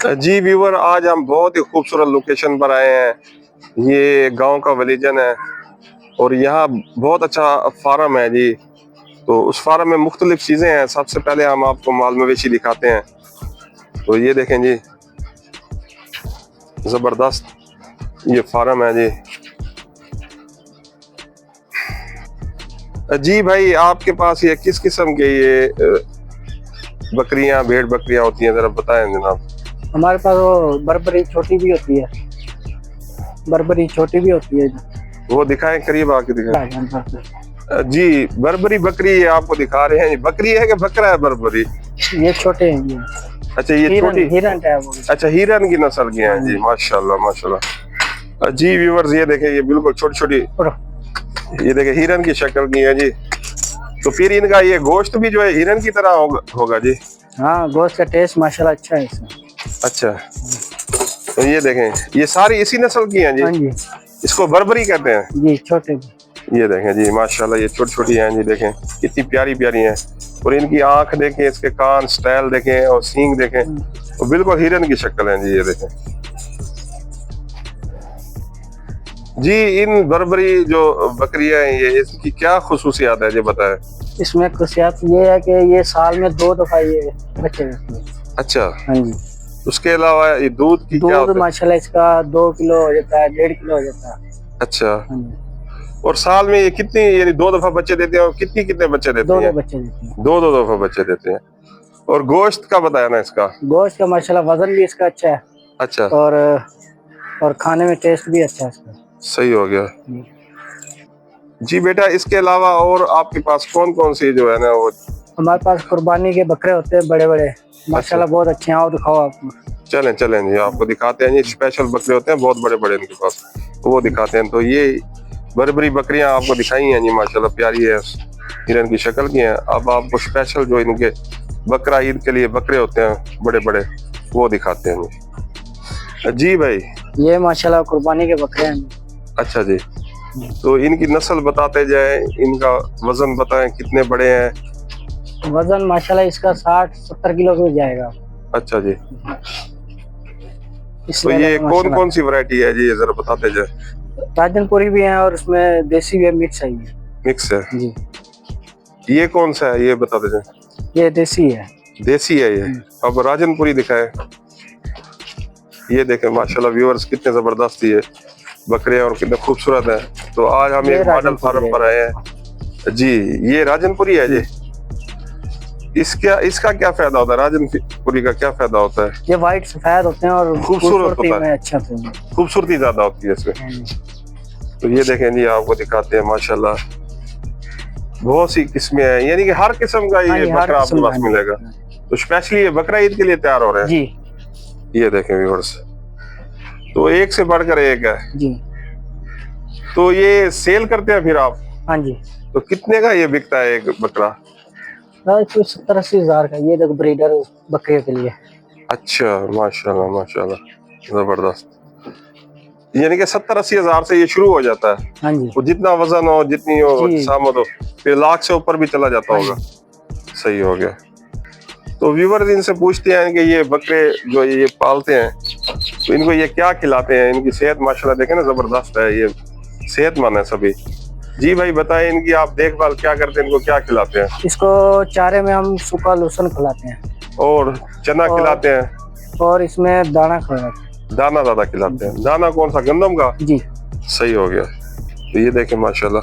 जी viewer, आज हम बहुत ही खूबसूरत लोकेशन पर आए हैं। ये गांव का विलेजन है और यहाँ बहुत अच्छा फार्म है जी। तो उस फार्म में मुख्तलिफ चीज़ें हैं। सबसे पहले हम आपको माल मवेशी दिखाते हैं। तो ये देखें जी, ज़बरदस्त ये फार्म है जी। जी भाई, आपके पास ये किस किस्म के ये बकरियां, भेड़ बकरियां होती हैं, ज़रा बताएं जनाब। हमारे पास वो बर्बरी छोटी भी होती है, बर्बरी छोटी भी होती है। वो दिखाएं, करीब आके दिखाएं। जी, बर्बरी बकरी ये आपको दिखा रहे हैं। बकरी है कि बकरा है बर्बरी? ये छोटे हैं ये। अच्छा, ये छोटी हिरन है वो। अच्छा, हिरन की नस्ल की हैं जी। माशाल्लाह माशाल्लाह। जी व्यूवर्स, ये देखें, ये बिल्कुल छोटी छोटी, ये देखें हिरन की शक्ल की है जी। तो फिर इनका ये गोश्त भी जो है हिरन की तरह होगा जी? हाँ, गोश्त का टेस्ट माशाल्लाह अच्छा है इसमें। अच्छा, तो ये देखें, ये सारी इसी नस्ल की हैं जी? हाँ जी। इसको बर्बरी कहते हैं जी, छोटे। ये देखें जी, माशाल्लाह ये छोटी छोटी हैं जी। देखें कितनी प्यारी प्यारी हैं। और इनकी आंख देखें, इसके कान स्टाइल देखें और सींग देखें, तो बिल्कुल हिरन की शक्ल है जी। ये देखें जी, इन बर्बरी जो बकरियां हैं, ये इसकी क्या खुसूसियात है जी, बताएं। इसमें खुशियात ये है कि ये साल में 2 दफा ये बच्चे देते हैं। अच्छा, हाँ जी। उसके अलावा ये दूध की क्या होता है? माशाल्लाह इसका 2 किलो हो जाता है, 1.5 किलो हो जाता है। अच्छा, हाँ। और साल में ये कितनी, यानी 2 दफा बच्चे देते हैं? और कितने बच्चे देते हैं? 2 बच्चे देते हैं। 2 दफा बच्चे देते हैं। और गोश्त का बताया ना इसका? गोश्त का माशाल्लाह वजन भी इसका अच्छा है। अच्छा, और खाने में टेस्ट भी अच्छा है इसका। सही हो गया जी। बेटा, इसके अलावा और आपके पास कौन कौन सी जो है ना वो? हमारे पास कुर्बानी के बकरे होते हैं बड़े बड़े, माशाल्लाह बहुत अच्छे हैं। और दिखाओ आपको। चलें जी, आपको दिखाते हैं जी। स्पेशल बकरे होते हैं बहुत बड़े बड़े इनके पास, वो दिखाते हैं। तो ये बर्बरी बकरियां आपको दिखाई हैं जी, माशाल्लाह प्यारी है, हिरन की शक्ल की हैं। अब आपको स्पेशल जो इनके बकरा ईद के लिए बकरे होते हैं बड़े बड़े, वो दिखाते हैं जी। भाई, ये माशाल्लाह कुर्बानी के बकरे हैं। अच्छा जी, तो इनकी नस्ल बताते जाए, इनका वजन बताएं, कितने बड़े हैं? वजन माशाल्लाह इसका 60-70 किलो हो जाएगा। अच्छा जी, तो ये कौन कौन सी वैरायटी है जी, ये जरा बताते जाए। राजनपुरी भी है और उसमें देसी भी है, मिक्स है। मिक्स है जी। ये कौन सा है, ये बताते जाए। ये देसी है। देसी है ये। अब राजनपुरी दिखाए। ये देखें माशाल्लाह व्यूअर्स, कितने जबरदस्त ये बकरे और कितने खूबसूरत है। तो आज हम एक मॉडल फार्म पर आए हैं जी। ये राजनपुरी है जी। इसका क्या फायदा होता है? राजनपुरी का क्या फायदा होता है? ये व्हाइट सफेद होते हैं और खूबसूरत होता है, अच्छा होता है, खूबसूरती ज्यादा होती है इसमें। तो ये देखें जी, आपको दिखाते हैं माशाल्लाह बहुत सी किस्में हैं, यानी कि हर किस्म का ये बकरा आपके पास मिलेगा। तो स्पेशली ये बकरा ईद के लिए तैयार हो रहे हैं जी। ये देखें व्यूअर्स, तो एक से बढ़कर एक है जी। तो ये सेल करते हैं फिर आप? हाँ जी। तो कितने का ये बिकता है एक बकरा? 70-80 हजार का। ये देखो ब्रीडर बकरे के लिए। अच्छा, माशाल्लाह माशाल्लाह, जबरदस्त। यानी कि 70-80 हजार से ये शुरू हो जाता है। हाँ जी। वो जितना वजन हो, जितनी हो सामत हो, फिर लाख से ऊपर भी चला जाता होगा। सही हो गया। तो व्यूअर्स इनसे पूछते हैं कि ये बकरे जो ये पालते हैं, तो इनको ये क्या खिलाते हैं? इनकी सेहत माशाल्लाह देखें ना, जबरदस्त है, ये सेहतमंद है सभी। जी भाई बताएं, इनकी आप देखभाल क्या करते हैं? इनको क्या खिलाते हैं? इसको चारे में हम सूखा लहसुन खिलाते हैं और चना खिलाते हैं, और इसमें दाना खिलाते हैं। दाना ज्यादा खिलाते हैं। दाना कौन सा, गंदम का? जी। सही हो गया। तो ये देखें माशाल्लाह।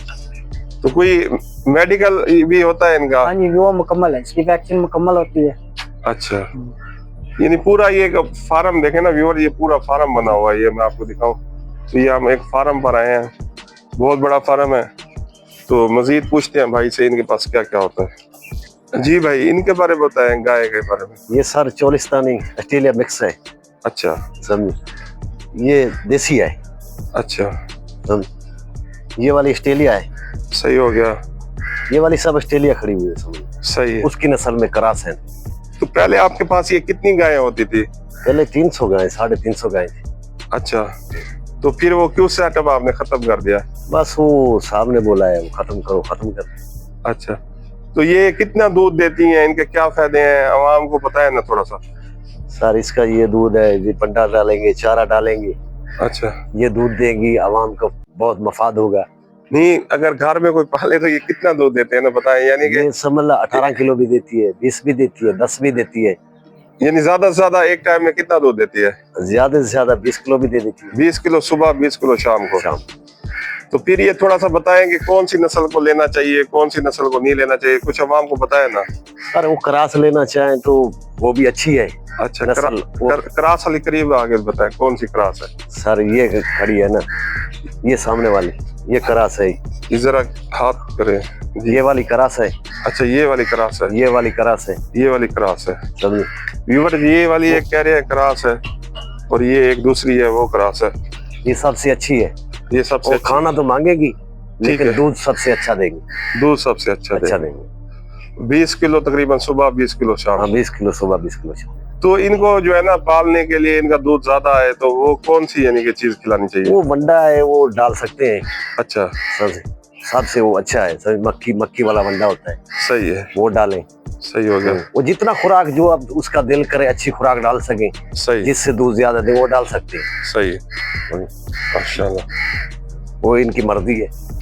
तो कोई मेडिकल भी होता है इनका? हाँ जी, वो मुकम्मल है, इसकी वैक्सीन मुकम्मल होती है। अच्छा, यानी पूरा ये फार्म देखे ना व्यूअर, ये पूरा फार्म बना हुआ है। ये मैं आपको दिखाऊं, तो ये हम एक फार्म पर आए हैं, बहुत बड़ा फार्म है। तो मजीद पूछते हैं भाई से इनके पास क्या क्या होता है। जी भाई, इनके बारे में बताएं, गाय के बारे में। ये सर चोलिस्तानी ऑस्ट्रेलिया मिक्स है। अच्छा, समझ, ये देसी है। अच्छा, ये वाली ऑस्ट्रेलिया है। सही हो गया। ये वाली सब ऑस्ट्रेलिया खड़ी हुई है, समझ। सही है। उसकी नस्ल में क्रॉस है। तो पहले आपके पास ये कितनी गायें होती थी? पहले 300 गाय, 350 गाय थी। अच्छा, तो फिर वो क्यों सेटअप आपने खत्म कर दिया? बस वो साहब ने बोला है वो खत्म करो, खत्म कर। अच्छा, तो ये कितना दूध देती हैं, इनके क्या फायदे हैं, आवाम को पता है ना थोड़ा सा? सर इसका ये दूध है, ये पंडा डालेंगे, चारा डालेंगे, अच्छा, ये दूध देंगी, आवाम को बहुत मफाद होगा। नहीं अगर घर में कोई पाले तो ये कितना दूध देते हैं ना बताएं, यानी कि ये समझ ला 18 किलो भी देती है, 20 भी देती है, 10 भी देती है, यानी ज्यादा से ज्यादा एक टाइम में कितना दूध देती है? ज्यादा से ज्यादा 20 किलो भी दे देती है 20 किलो सुबह, 20 किलो शाम को। शाम। तो फिर ये थोड़ा सा बताएं कि कौन सी नस्ल को लेना चाहिए, कौन सी नस्ल को नहीं लेना चाहिए, कुछ आवाम को बताए ना। सर वो क्रास लेना चाहें तो वो भी अच्छी है। अच्छा, नस्ल वो- क्रास वाली करीब आगे बताएं कौन सी क्रास है? सर ये खड़ी है ना, ये सामने वाली, ये क्रास है, ये जरा हाथ करें जी। ये वाली क्रास है, अच्छा, ये वाली क्रास है, ये वाली क्रास है, ये वाली क्रास है। समझे। व्यूवर ये वाली एक कह रहे हैं क्रास है और ये एक दूसरी है वो क्रास है। ये सबसे अच्छी है। ये सबसे वो अच्छी, खाना तो मांगेगी लेकिन है। दूध सबसे अच्छा देंगे, दूध सबसे अच्छा अच्छा दें। देंगे। 20 किलो तकरीबन सुबह, 20 किलो शाम। हाँ 20 किलो सुबह, 20 किलो शाम। तो इनको जो है ना पालने के लिए इनका दूध ज्यादा है तो वो कौन सी यानी कि चीज खिलानी चाहिए? वो वंडा है, वो डाल सकते हैं। अच्छा, सबसे वो अच्छा है, सब मक्की वाला वंडा होता है, सही है, वो डालें। सही हो गया, वो जितना खुराक जो अब उसका दिल करे अच्छी खुराक डाल सके, सही, जिससे दूध ज्यादा दे वो डाल सकते हैं। सही, माशाल्लाह। वो इनकी मर्जी है।